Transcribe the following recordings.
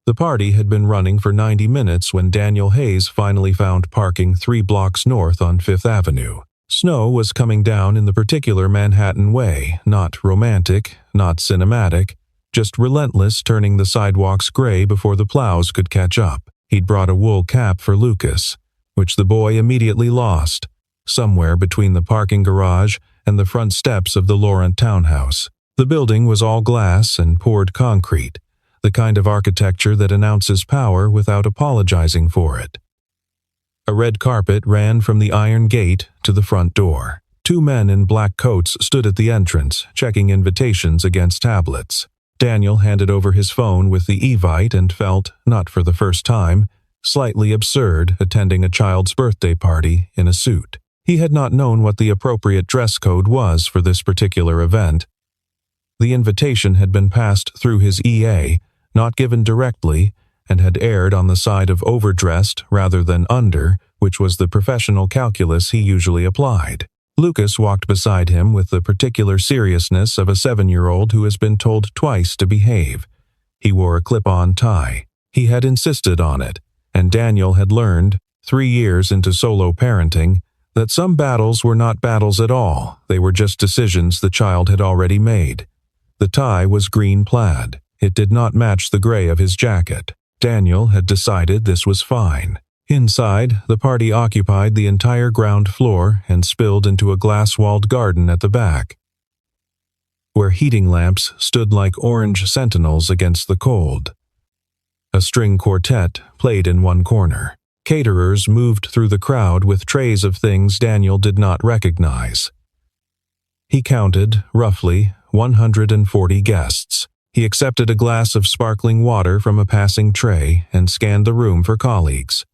The party had been running for 90 minutes when Daniel Hayes finally found parking 3 blocks north on Fifth Avenue. Snow was coming down in the particular Manhattan way, not romantic, not cinematic, just relentless, turning the sidewalks gray before the plows could catch up. He'd brought a wool cap for Lucas, which the boy immediately lost, somewhere between the parking garage and the front steps of the Laurent townhouse. The building was all glass and poured concrete, the kind of architecture that announces power without apologizing for it. A red carpet ran from the iron gate to the front door. 2 men in black coats stood at the entrance, checking invitations against tablets. Daniel handed over his phone with the Evite and felt, not for the first time, slightly absurd attending a child's birthday party in a suit. He had not known what the appropriate dress code was for this particular event. The invitation had been passed through his EA, not given directly, and had erred on the side of overdressed rather than under, which was the professional calculus he usually applied. Lucas walked beside him with the particular seriousness of a 7-year-old who has been told twice to behave. He wore a clip-on tie. He had insisted on it, and Daniel had learned, 3 years into solo parenting, that some battles were not battles at all. They were just decisions the child had already made. The tie was green plaid. It did not match the gray of his jacket. Daniel had decided this was fine. Inside, the party occupied the entire ground floor and spilled into a glass-walled garden at the back, where heating lamps stood like orange sentinels against the cold. A string quartet played in one corner. Caterers moved through the crowd with trays of things Daniel did not recognize. He counted, roughly, 140 guests. He accepted a glass of sparkling water from a passing tray and scanned the room for colleagues.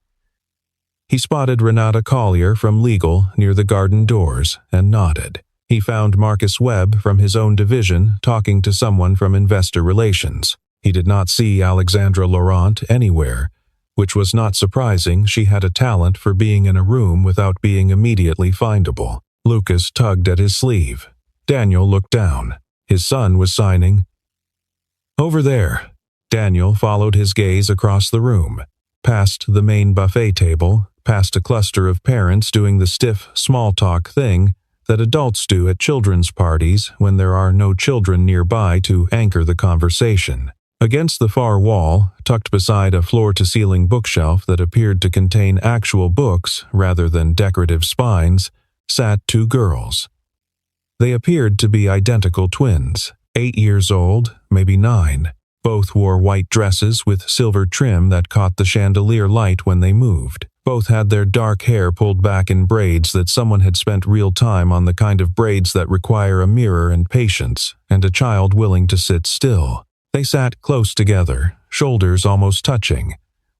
He spotted Renata Collier from legal near the garden doors and nodded. He found Marcus Webb from his own division talking to someone from investor relations. He did not see Alexandra Laurent anywhere, which was not surprising. She had a talent for being in a room without being immediately findable. Lucas tugged at his sleeve. Daniel looked down. His son was signing. "Over there." Daniel followed his gaze across the room, past the main buffet table, past a cluster of parents doing the stiff, small-talk thing that adults do at children's parties when there are no children nearby to anchor the conversation. Against the far wall, tucked beside a floor-to-ceiling bookshelf that appeared to contain actual books rather than decorative spines, sat 2 girls. They appeared to be identical twins, 8 years old, maybe 9. Both wore white dresses with silver trim that caught the chandelier light when they moved. Both had their dark hair pulled back in braids that someone had spent real time on, the kind of braids that require a mirror and patience, and a child willing to sit still. They sat close together, shoulders almost touching,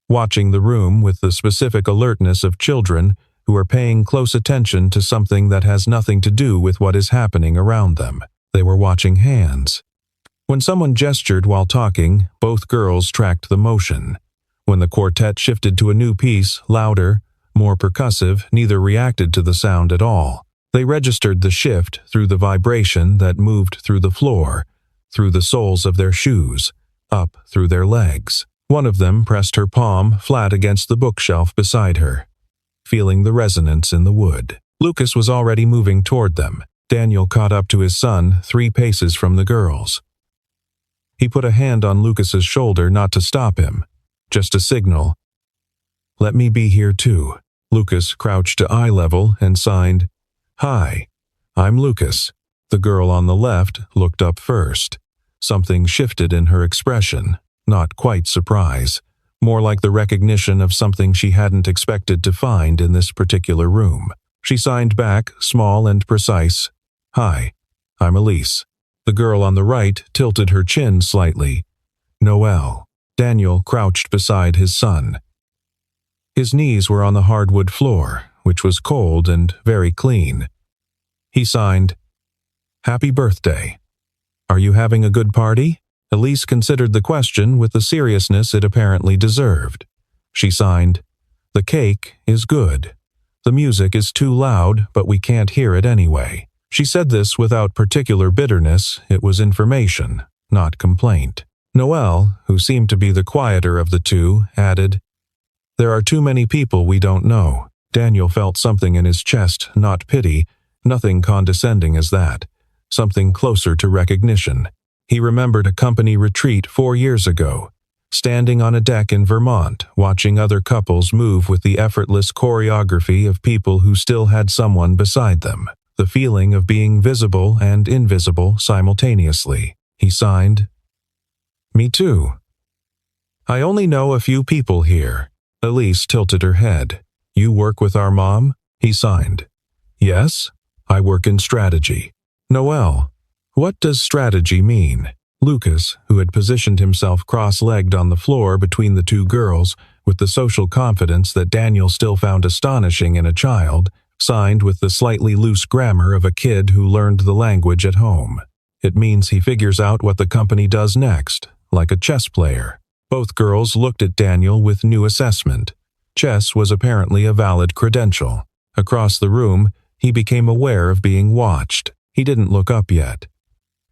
watching the room with the specific alertness of children who are paying close attention to something that has nothing to do with what is happening around them. They were watching hands. When someone gestured while talking, both girls tracked the motion. When the quartet shifted to a new piece, louder, more percussive, neither reacted to the sound at all. They registered the shift through the vibration that moved through the floor, through the soles of their shoes, up through their legs. One of them pressed her palm flat against the bookshelf beside her, feeling the resonance in the wood. Lucas was already moving toward them. Daniel caught up to his son 3 paces from the girls. He put a hand on Lucas's shoulder, not to stop him, just a signal. "Let me be here too." Lucas crouched to eye level and signed, "Hi, I'm Lucas." The girl on the left looked up first. Something shifted in her expression, not quite surprise, more like the recognition of something she hadn't expected to find in this particular room. She signed back, small and precise, "Hi, I'm Elise." The girl on the right tilted her chin slightly. "Noelle." Daniel crouched beside his son. His knees were on the hardwood floor, which was cold and very clean. He signed, "Happy birthday. Are you having a good party?" Elise considered the question with the seriousness it apparently deserved. She signed, "The cake is good. The music is too loud, but we can't hear it anyway." She said this without particular bitterness. It was information, not complaint. Noelle, who seemed to be the quieter of the two, added, "There are too many people we don't know." Daniel felt something in his chest, not pity, nothing condescending as that, something closer to recognition. He remembered a company retreat 4 years ago, standing on a deck in Vermont, watching other couples move with the effortless choreography of people who still had someone beside them, the feeling of being visible and invisible simultaneously. He signed, "Me too." "I only know a few people here." Elise tilted her head. "You work with our mom?" He signed, "Yes, I work in strategy." "Noelle, what does strategy mean?" Lucas, who had positioned himself cross-legged on the floor between the two girls, with the social confidence that Daniel still found astonishing in a child, signed with the slightly loose grammar of a kid who learned the language at home. "It means he figures out what the company does next, like a chess player." Both girls looked at Daniel with new assessment. Chess was apparently a valid credential. Across the room, he became aware of being watched. He didn't look up yet.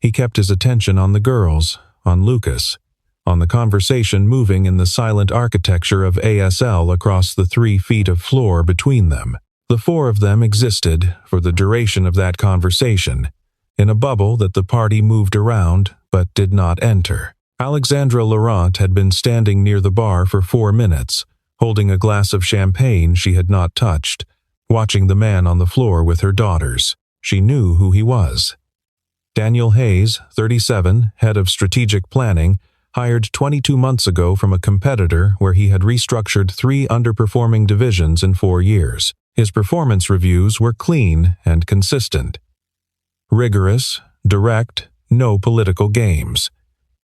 He kept his attention on the girls, on Lucas, on the conversation moving in the silent architecture of ASL across the 3 feet of floor between them. The 4 of them existed, for the duration of that conversation, in a bubble that the party moved around but did not enter. Alexandra Laurent had been standing near the bar for 4 minutes, holding a glass of champagne she had not touched, watching the man on the floor with her daughters. She knew who he was. Daniel Hayes, 37, head of strategic planning, hired 22 months ago from a competitor where he had restructured 3 underperforming divisions in 4 years. His performance reviews were clean and consistent. Rigorous, direct, no political games.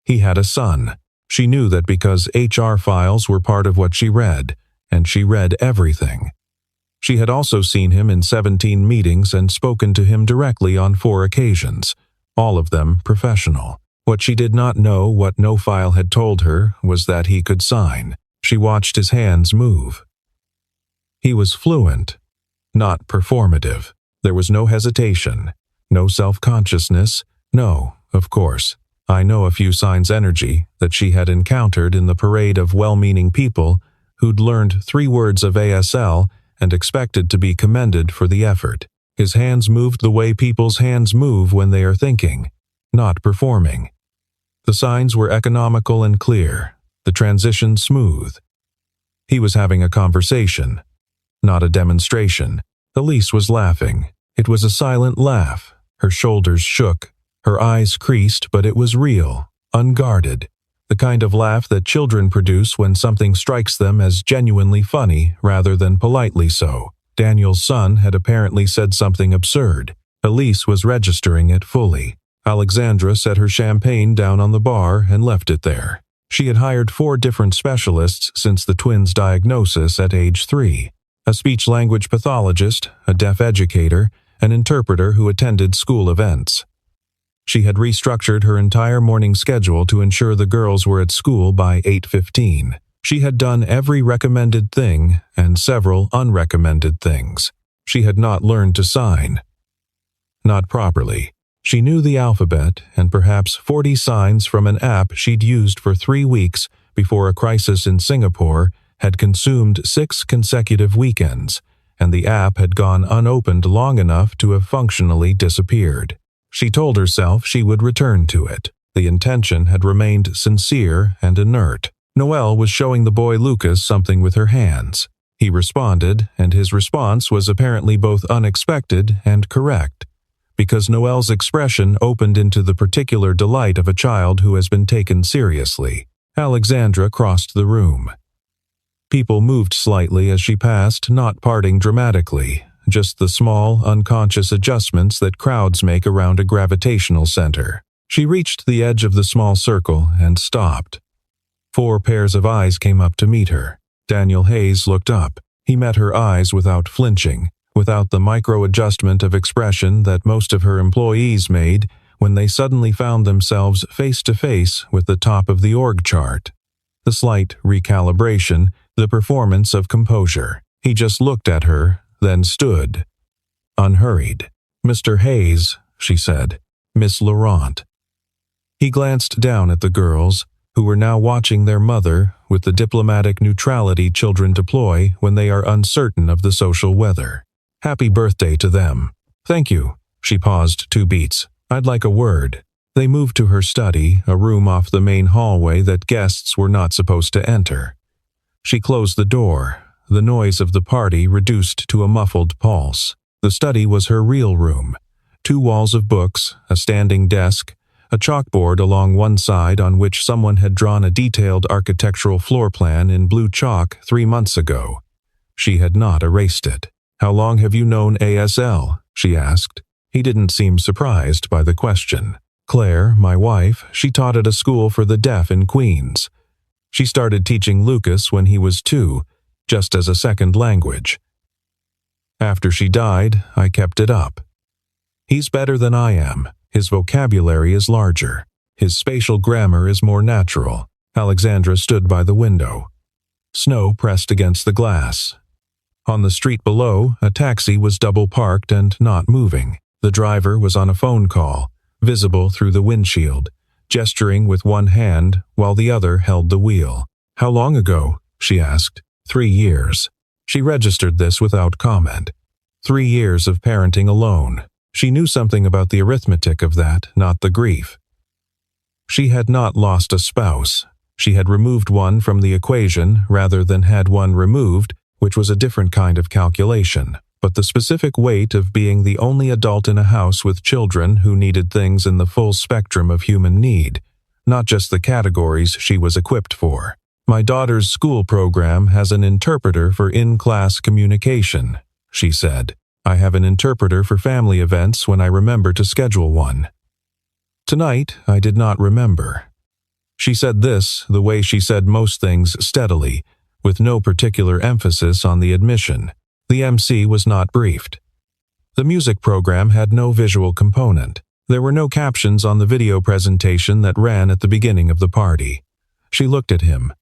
He had a son. She knew that because HR files were part of what she read, and she read everything. She had also seen him in 17 meetings and spoken to him directly on 4 occasions, all of them professional. What she did not know, what no file had told her, was that he could sign. She watched his hands move. He was fluent, not performative. There was no hesitation, no self-consciousness. "No, of course. I know a few signs" energy that she had encountered in the parade of well-meaning people who'd learned 3 words of ASL and expected to be commended for the effort. His hands moved the way people's hands move when they are thinking, not performing. The signs were economical and clear, the transition smooth. He was having a conversation, not a demonstration. Elise was laughing. It was a silent laugh. Her shoulders shook, her eyes creased, but it was real, unguarded. The kind of laugh that children produce when something strikes them as genuinely funny rather than politely so. Daniel's son had apparently said something absurd. Elise was registering it fully. Alexandra set her champagne down on the bar and left it there. She had hired 4 different specialists since the twins' diagnosis at age 3. A speech-language pathologist, a deaf educator, an interpreter who attended school events. She had restructured her entire morning schedule to ensure the girls were at school by 8:15. She had done every recommended thing and several unrecommended things. She had not learned to sign. Not properly. She knew the alphabet and perhaps 40 signs from an app she'd used for 3 weeks before a crisis in Singapore had consumed 6 consecutive weekends, and the app had gone unopened long enough to have functionally disappeared. She told herself she would return to it. The intention had remained sincere and inert. Noelle was showing the boy Lucas something with her hands. He responded, and his response was apparently both unexpected and correct, because Noelle's expression opened into the particular delight of a child who has been taken seriously. Alexandra crossed the room. People moved slightly as she passed, not parting dramatically, just the small, unconscious adjustments that crowds make around a gravitational center. She reached the edge of the small circle and stopped. 4 pairs of eyes came up to meet her. Daniel Hayes looked up. He met her eyes without flinching, without the micro-adjustment of expression that most of her employees made when they suddenly found themselves face-to-face with the top of the org chart. The slight recalibration, the performance of composure. He just looked at her, then stood, unhurried. "Mr. Hayes," she said. "Miss Laurent." He glanced down at the girls, who were now watching their mother with the diplomatic neutrality children deploy when they are uncertain of the social weather. Happy birthday to them. Thank you. She paused 2 beats. I'd like a word. They moved to her study, a room off the main hallway that guests were not supposed to enter. She closed the door, the noise of the party reduced to a muffled pulse. The study was her real room. 2 walls of books, a standing desk, a chalkboard along one side on which someone had drawn a detailed architectural floor plan in blue chalk 3 months ago. She had not erased it. How long have you known ASL? She asked. He didn't seem surprised by the question. Claire, my wife, she taught at a school for the deaf in Queens. She started teaching Lucas when he was 2, just as a second language. After she died, I kept it up. He's better than I am. His vocabulary is larger. His spatial grammar is more natural. Alexandra stood by the window. Snow pressed against the glass. On the street below, a taxi was double parked and not moving. The driver was on a phone call, visible through the windshield, gesturing with one hand while the other held the wheel. How long ago? She asked. 3 years. She registered this without comment. 3 years of parenting alone. She knew something about the arithmetic of that, not the grief. She had not lost a spouse. She had removed one from the equation rather than had one removed, which was a different kind of calculation. But the specific weight of being the only adult in a house with children who needed things in the full spectrum of human need, not just the categories she was equipped for. My daughter's school program has an interpreter for in-class communication, she said. I have an interpreter for family events when I remember to schedule one. Tonight, I did not remember. She said this the way she said most things steadily, with no particular emphasis on the admission. The MC was not briefed. The music program had no visual component. There were no captions on the video presentation that ran at the beginning of the party. She looked at him.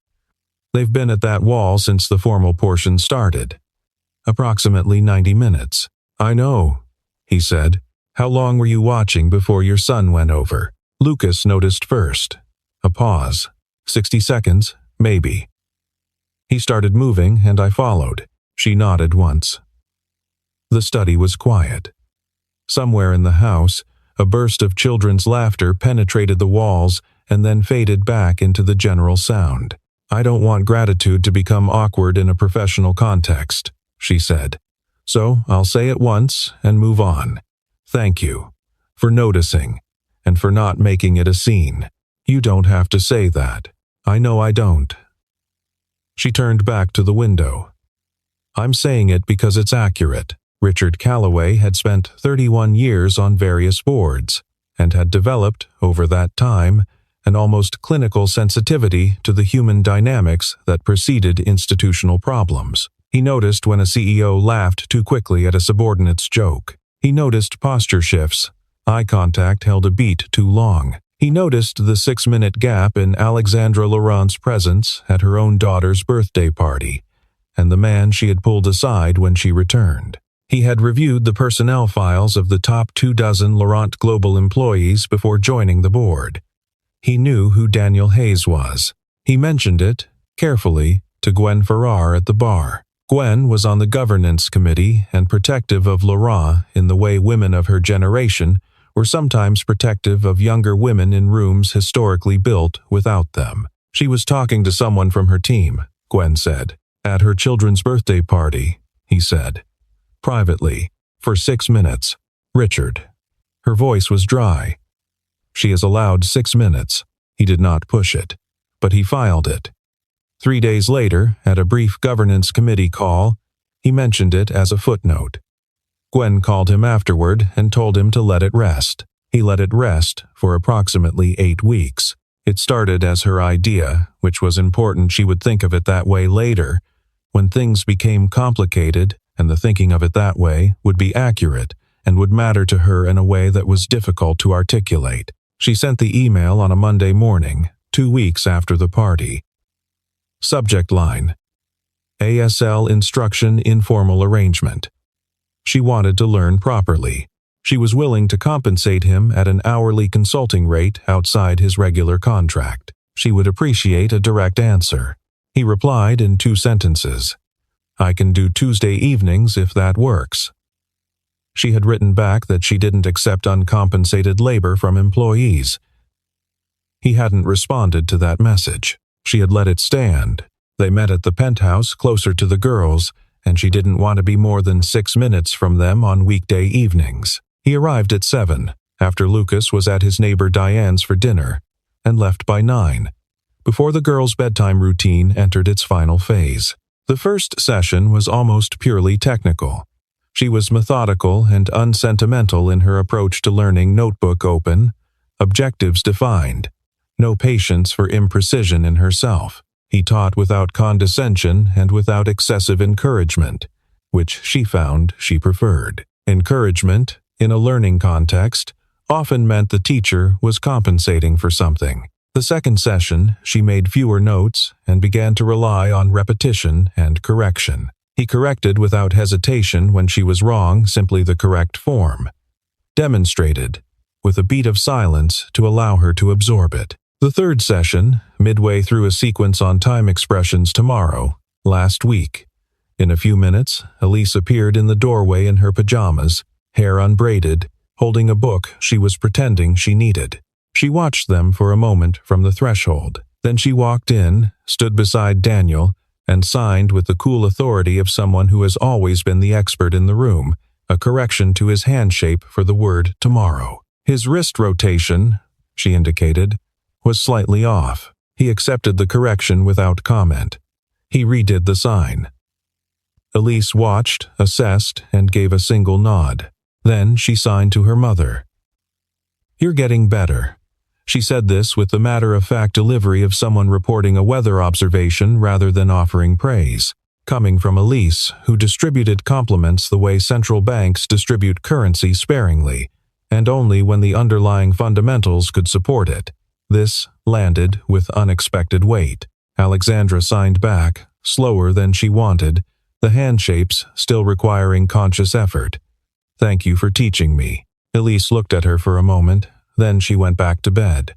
They've been at that wall since the formal portion started. Approximately 90 minutes. I know, he said. How long were you watching before your son went over? Lucas noticed first. A pause. 60 seconds, maybe. He started moving and I followed. She nodded once. The study was quiet. Somewhere in the house, a burst of children's laughter penetrated the walls and then faded back into the general sound. I don't want gratitude to become awkward in a professional context, she said. So I'll say it once and move on. Thank you for noticing and for not making it a scene. You don't have to say that. I know I don't. She turned back to the window. I'm saying it because it's accurate. Richard Calloway had spent 31 years on various boards and had developed, over that time, an almost clinical sensitivity to the human dynamics that preceded institutional problems. He noticed when a CEO laughed too quickly at a subordinate's joke. He noticed posture shifts. Eye contact held a beat too long. He noticed the 6-minute gap in Alexandra Laurent's presence at her own daughter's birthday party, and the man she had pulled aside when she returned. He had reviewed the personnel files of the top 24 Laurent Global employees before joining the board. He knew who Daniel Hayes was. He mentioned it, carefully, to Gwen Farrar at the bar. Gwen was on the governance committee and protective of Laurent in the way women of her generation were sometimes protective of younger women in rooms historically built without them. She was talking to someone from her team, Gwen said. At her children's birthday party, he said. Privately, for 6 minutes. Richard. Her voice was dry. She is allowed 6 minutes. He did not push it, but he filed it. 3 days later, at a brief governance committee call, he mentioned it as a footnote. Gwen called him afterward and told him to let it rest. He let it rest for approximately 8 weeks. It started as her idea, which was important she would think of it that way later, when things became complicated, and the thinking of it that way would be accurate and would matter to her in a way that was difficult to articulate. She sent the email on a Monday morning, 2 weeks after the party. Subject line: ASL Instruction Informal Arrangement. She wanted to learn properly. She was willing to compensate him at an hourly consulting rate outside his regular contract. she would appreciate a direct answer. He replied in 2 sentences. "I can do Tuesday evenings if that works." She had written back that she didn't accept uncompensated labor from employees. He hadn't responded to that message. She had let it stand. They met at the penthouse closer to the girls, and she didn't want to be more than 6 minutes from them on weekday evenings. He arrived at 7, after Lucas was at his neighbor Diane's for dinner, and left by 9, before the girls' bedtime routine entered its final phase. The first session was almost purely technical. She was methodical and unsentimental in her approach to learning, notebook open, objectives defined, no patience for imprecision in herself. He taught without condescension and without excessive encouragement, which she found she preferred. Encouragement, in a learning context, often meant the teacher was compensating for something. The second session, she made fewer notes and began to rely on repetition and correction. He corrected without hesitation when she was wrong, simply the correct form. Demonstrated, with a beat of silence to allow her to absorb it. The third session, midway through a sequence on time expressions tomorrow, last week. In a few minutes, Elise appeared in the doorway in her pajamas, hair unbraided, holding a book she was pretending she needed. She watched them for a moment from the threshold. Then she walked in, stood beside Daniel, and signed with the cool authority of someone who has always been the expert in the room, a correction to his hand shape for the word tomorrow. His wrist rotation, she indicated, was slightly off. He accepted the correction without comment. He redid the sign. Elise watched, assessed, and gave a single nod. Then she signed to her mother. "You're getting better." She said this with the matter-of-fact delivery of someone reporting a weather observation rather than offering praise, coming from Elise, who distributed compliments the way central banks distribute currency sparingly, and only when the underlying fundamentals could support it. This landed with unexpected weight. Alexandra signed back, slower than she wanted, the hand shapes still requiring conscious effort. "Thank you for teaching me." Elise looked at her for a moment, then she went back to bed.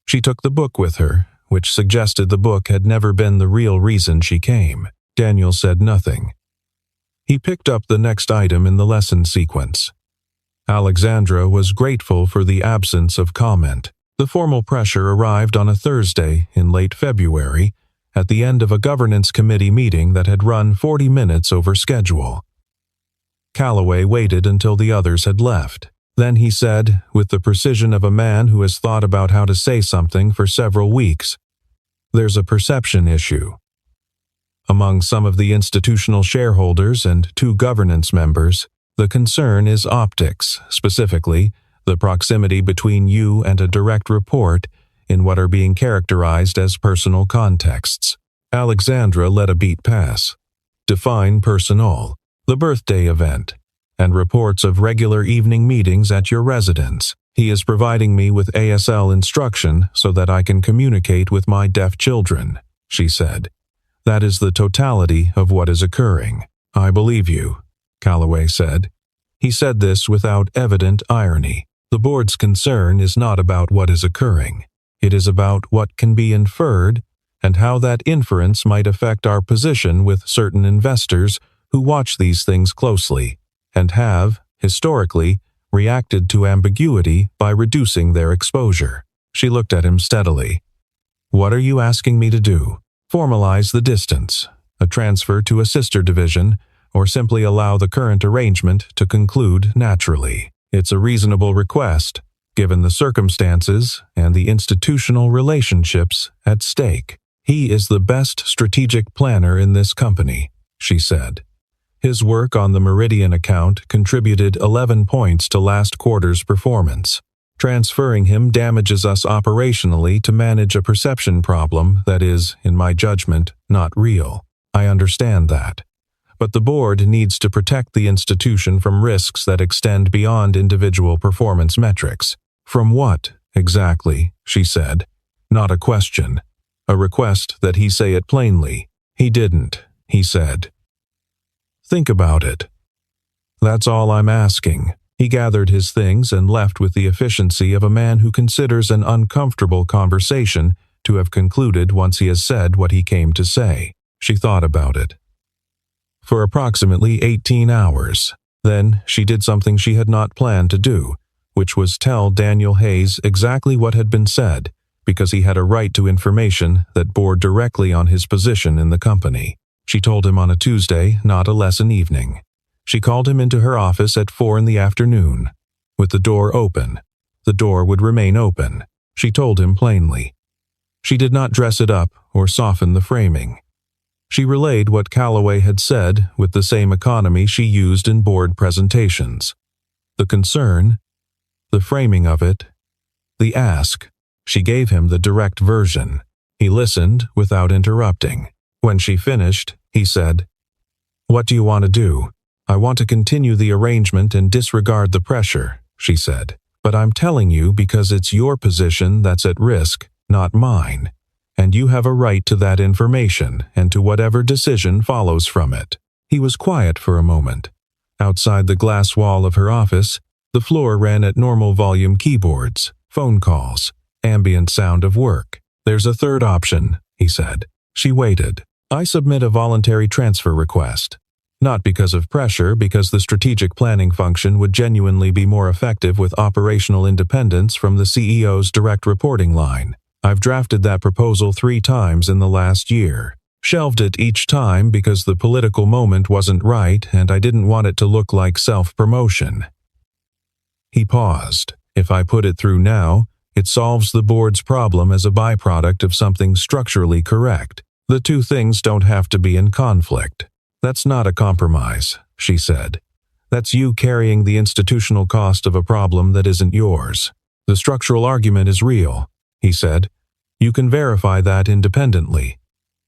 She took the book with her, which suggested the book had never been the real reason she came. Daniel said nothing. He picked up the next item in the lesson sequence. Alexandra was grateful for the absence of comment. The formal pressure arrived on a Thursday in late February, at the end of a governance committee meeting that had run 40 minutes over schedule. Calloway waited until the others had left. Then he said, with the precision of a man who has thought about how to say something for several weeks, "There's a perception issue. Among some of the institutional shareholders and 2 governance members, the concern is optics, specifically, the proximity between you and a direct report in what are being characterized as personal contexts." Alexandra let a beat pass. "Define personal." "The birthday event, and reports of regular evening meetings at your residence. He is providing me with ASL instruction so that I can communicate with my deaf children," she said. "That is the totality of what is occurring." "I believe you," Calloway said. He said this without evident irony. The board's concern is not about what is occurring. It is about what can be inferred and how that inference might affect our position with certain investors who watch these things closely and have, historically, reacted to ambiguity by reducing their exposure. She looked at him steadily. "What are you asking me to do? Formalize the distance, a transfer to a sister division, or simply allow the current arrangement to conclude naturally? It's a reasonable request, given the circumstances and the institutional relationships at stake. He is the best strategic planner in this company," she said. His work on the Meridian account contributed 11 points to last quarter's performance. Transferring him damages us operationally to manage a perception problem that is, in my judgment, not real. I understand that. But the board needs to protect the institution from risks that extend beyond individual performance metrics. "From what, exactly?" she said. Not a question. A request that he say it plainly. He didn't, he said. "Think about it." "That's all I'm asking." He gathered his things and left with the efficiency of a man who considers an uncomfortable conversation to have concluded once he has said what he came to say. She thought about it for approximately 18 hours. Then she did something she had not planned to do, which was tell Daniel Hayes exactly what had been said, because he had a right to information that bore directly on his position in the company. She told him on a Tuesday, not a lesson evening. She called him into her office at 4 in the afternoon. With the door open. The door would remain open, she told him plainly. She did not dress it up or soften the framing. She relayed what Calloway had said with the same economy she used in board presentations. The concern, the framing of it, the ask. She gave him the direct version. He listened without interrupting. When she finished, he said, "What do you want to do?" "I want to continue the arrangement and disregard the pressure," she said. "But I'm telling you because it's your position that's at risk, not mine. And you have a right to that information and to whatever decision follows from it." He was quiet for a moment. Outside the glass wall of her office, the floor ran at normal volume keyboards, phone calls, ambient sound of work. "There's a third option," he said. She waited. "I submit a voluntary transfer request. Not because of pressure, because the strategic planning function would genuinely be more effective with operational independence from the CEO's direct reporting line. I've drafted that proposal 3 times in the last year. Shelved it each time because the political moment wasn't right and I didn't want it to look like self-promotion." He paused. "If I put it through now, it solves the board's problem as a byproduct of something structurally correct. The two things don't have to be in conflict." "That's not a compromise," she said. "That's you carrying the institutional cost of a problem that isn't yours. The structural argument is real," he said. "You can verify that independently.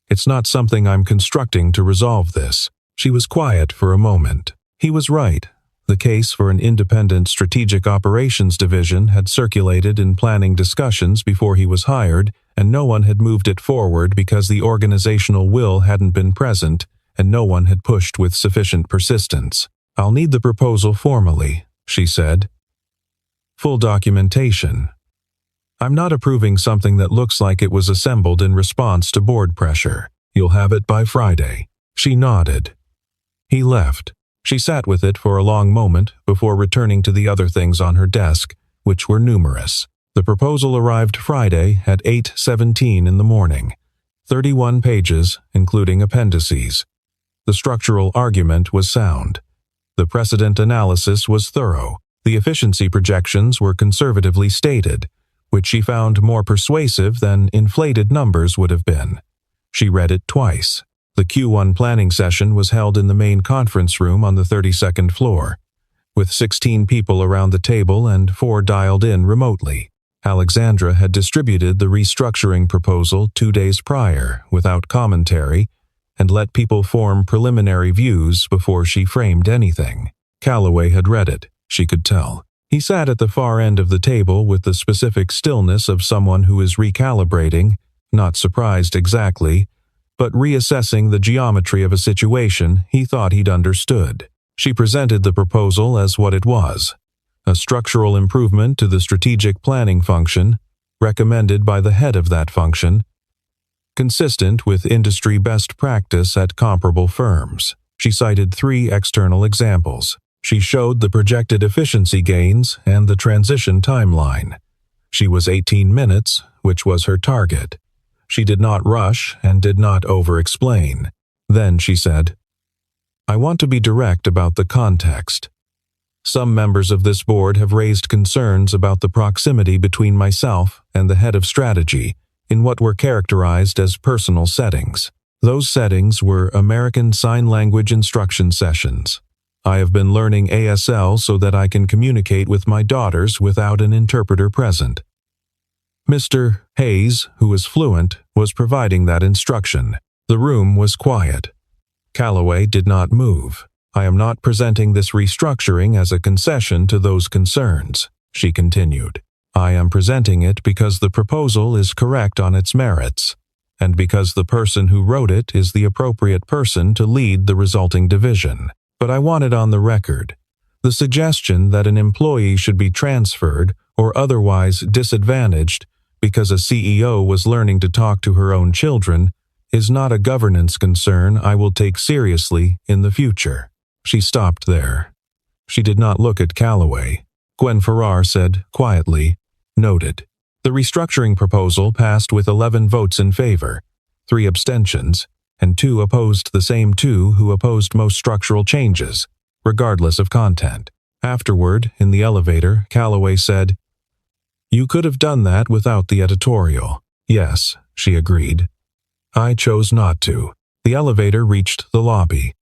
It's not something I'm constructing to resolve this." She was quiet for a moment. He was right. The case for an independent strategic operations division had circulated in planning discussions before he was hired, and no one had moved it forward because the organizational will hadn't been present, and no one had pushed with sufficient persistence. "I'll need the proposal formally," she said. "Full documentation. I'm not approving something that looks like it was assembled in response to board pressure. You'll have it by Friday." She nodded. He left. She sat with it for a long moment before returning to the other things on her desk, which were numerous. The proposal arrived Friday at 8:17 in the morning. 31 pages, including appendices. The structural argument was sound. The precedent analysis was thorough. The efficiency projections were conservatively stated, which she found more persuasive than inflated numbers would have been. She read it twice. The Q1 planning session was held in the main conference room on the 32nd floor, with 16 people around the table and 4 dialed in remotely. Alexandra had distributed the restructuring proposal 2 days prior, without commentary, and let people form preliminary views before she framed anything. Calloway had read it, she could tell. He sat at the far end of the table with the specific stillness of someone who is recalibrating, not surprised exactly, but reassessing the geometry of a situation he thought he'd understood. She presented the proposal as what it was, a structural improvement to the strategic planning function, recommended by the head of that function, consistent with industry best practice at comparable firms. She cited 3 external examples. She showed the projected efficiency gains and the transition timeline. She was 18 minutes, which was her target. She did not rush and did not over-explain. Then she said, "I want to be direct about the context. Some members of this board have raised concerns about the proximity between myself and the head of strategy in what were characterized as personal settings. Those settings were American Sign Language instruction sessions. I have been learning ASL so that I can communicate with my daughters without an interpreter present. Mr. Hayes, who is fluent, was providing that instruction. The room was quiet. Calloway did not move. I am not presenting this restructuring as a concession to those concerns," she continued. "I am presenting it because the proposal is correct on its merits, and because the person who wrote it is the appropriate person to lead the resulting division. But I want it on the record. The suggestion that an employee should be transferred or otherwise disadvantaged because a CEO was learning to talk to her own children, is not a governance concern I will take seriously in the future. She stopped there. She did not look at Calloway. Gwen Farrar said quietly, "Noted." The restructuring proposal passed with 11 votes in favor, 3 abstentions, and 2 opposed, the same 2 who opposed most structural changes, regardless of content. Afterward, in the elevator, Calloway said, "You could have done that without the editorial." "Yes," she agreed. "I chose not to." The elevator reached the lobby.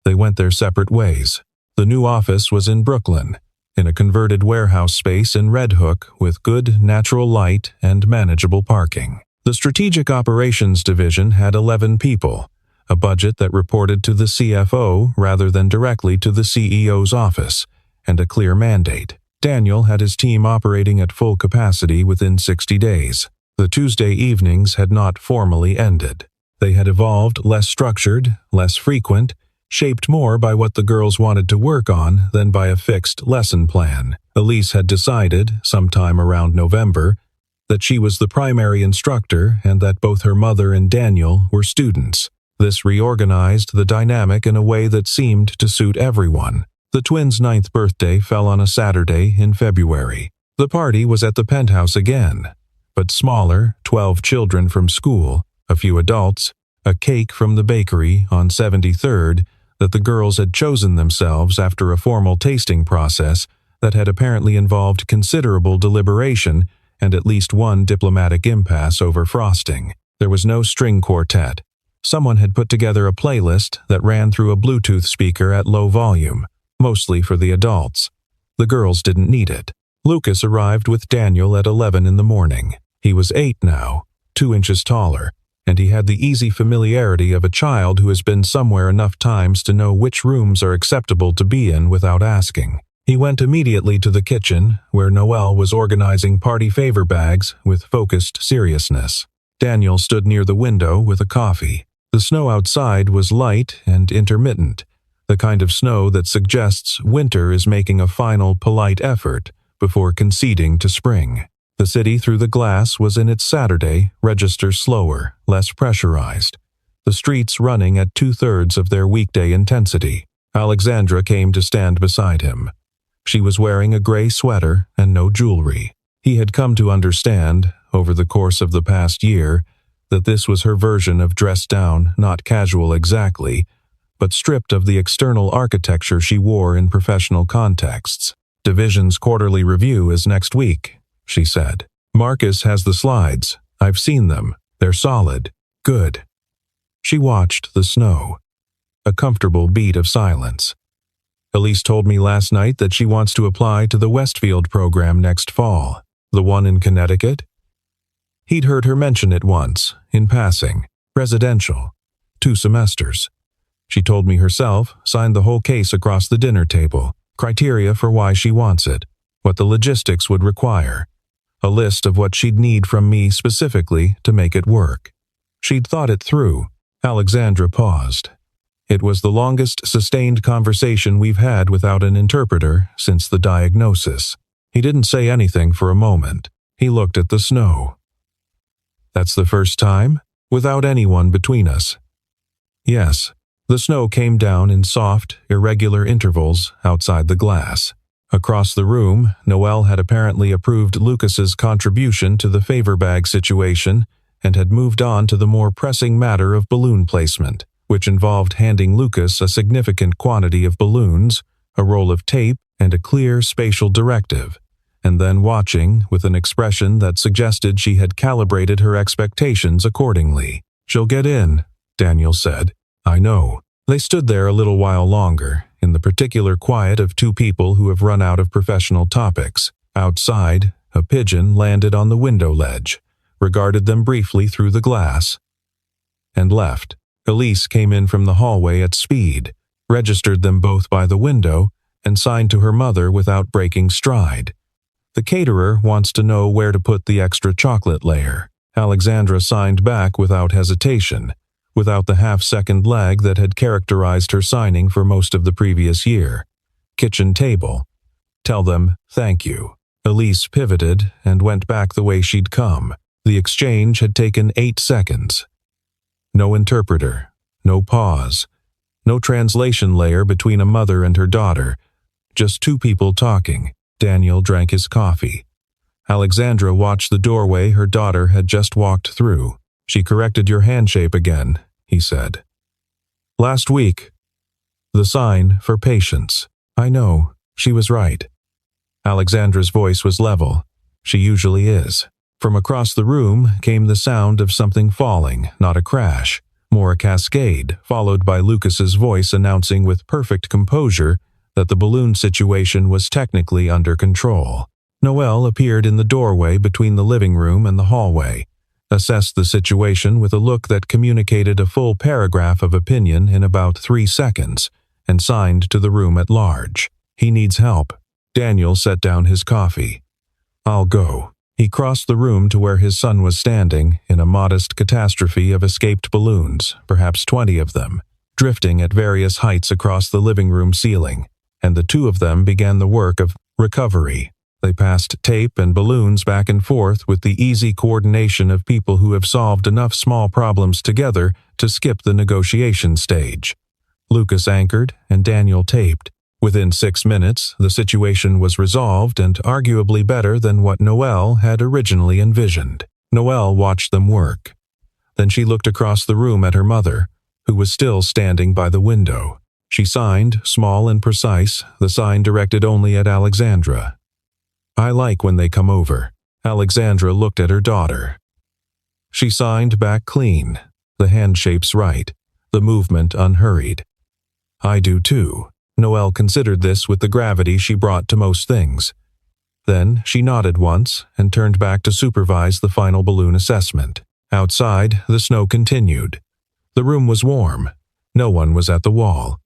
They went their separate ways. The new office was in Brooklyn, in a converted warehouse space in Red Hook with good natural light and manageable parking. The Strategic Operations Division had 11 people, a budget that reported to the CFO rather than directly to the CEO's office, and a clear mandate. Daniel had his team operating at full capacity within 60 days. The Tuesday evenings had not formally ended. They had evolved, less structured, less frequent, shaped more by what the girls wanted to work on than by a fixed lesson plan. Elise had decided, sometime around November, that she was the primary instructor and that both her mother and Daniel were students. This reorganized the dynamic in a way that seemed to suit everyone. The twins' 9th birthday fell on a Saturday in February. The party was at the penthouse again, but smaller, 12 children from school, a few adults, a cake from the bakery on 73rd that the girls had chosen themselves after a formal tasting process that had apparently involved considerable deliberation and at least one diplomatic impasse over frosting. There was no string quartet. Someone had put together a playlist that ran through a Bluetooth speaker at low volume, mostly for the adults. The girls didn't need it. Lucas arrived with Daniel at 11 in the morning. He was 8 now, 2 inches taller, and he had the easy familiarity of a child who has been somewhere enough times to know which rooms are acceptable to be in without asking. He went immediately to the kitchen, where Noelle was organizing party favor bags with focused seriousness. Daniel stood near the window with a coffee. The snow outside was light and intermittent, the kind of snow that suggests winter is making a final polite effort before conceding to spring. The city through the glass was in its Saturday register slower, less pressurized, the streets running at 2/3 of their weekday intensity. Alexandra came to stand beside him. She was wearing a gray sweater and no jewelry. He had come to understand, over the course of the past year, that this was her version of dressed down, not casual exactly, but stripped of the external architecture she wore in professional contexts. "Division's quarterly review is next week," she said. "Marcus has the slides. I've seen them. They're solid. Good." She watched the snow. A comfortable beat of silence. "Elise told me last night that she wants to apply to the Westfield program next fall. The one in Connecticut?" He'd heard her mention it once, in passing. Residential. 2 semesters. She told me herself, signed the whole case across the dinner table. Criteria for why she wants it. What the logistics would require. A list of what she'd need from me specifically to make it work. She'd thought it through. Alexandra paused. It was the longest sustained conversation we've had without an interpreter since the diagnosis. He didn't say anything for a moment. He looked at the snow. "That's the first time? Without anyone between us?" "Yes." The snow came down in soft, irregular intervals outside the glass. Across the room, Noelle had apparently approved Lucas's contribution to the favor bag situation and had moved on to the more pressing matter of balloon placement, which involved handing Lucas a significant quantity of balloons, a roll of tape, and a clear spatial directive, and then watching with an expression that suggested she had calibrated her expectations accordingly. "She'll get in," Daniel said. "I know." They stood there a little while longer, in the particular quiet of 2 people who have run out of professional topics. Outside, a pigeon landed on the window ledge, regarded them briefly through the glass, and left. Elise came in from the hallway at speed, registered them both by the window, and signed to her mother without breaking stride. "The caterer wants to know where to put the extra chocolate layer." Alexandra signed back without hesitation, without the half-second lag that had characterized her signing for most of the previous year. "Kitchen table. Tell them, thank you." Elise pivoted and went back the way she'd come, The exchange had taken 8 seconds. No interpreter, no pause, no translation layer between a mother and her daughter, just two people talking. Daniel drank his coffee. Alexandra watched the doorway her daughter had just walked through. "She corrected your hand shape again," he said. "Last week. The sign for patience." "I know, she was right." Alexandra's voice was level. She usually is. From across the room came the sound of something falling, not a crash, more a cascade, followed by Lucas's voice announcing with perfect composure that the balloon situation was technically under control. Noelle appeared in the doorway between the living room and the hallway, assessed the situation with a look that communicated a full paragraph of opinion in about 3 seconds, and signed to the room at large. "He needs help." Daniel set down his coffee. "I'll go." He crossed the room to where his son was standing, in a modest catastrophe of escaped balloons, perhaps 20 of them, drifting at various heights across the living room ceiling, and the two of them began the work of recovery. They passed tape and balloons back and forth with the easy coordination of people who have solved enough small problems together to skip the negotiation stage. Lucas anchored and Daniel taped. Within 6 minutes, the situation was resolved and arguably better than what Noelle had originally envisioned. Noelle watched them work. Then she looked across the room at her mother, who was still standing by the window. She signed, small and precise, the sign directed only at Alexandra. "I like when they come over." Alexandra looked at her daughter. She signed back clean, the hand shapes right, the movement unhurried. "I do too." Noelle considered this with the gravity she brought to most things. Then she nodded once and turned back to supervise the final balloon assessment. Outside, the snow continued. The room was warm. No one was at the wall.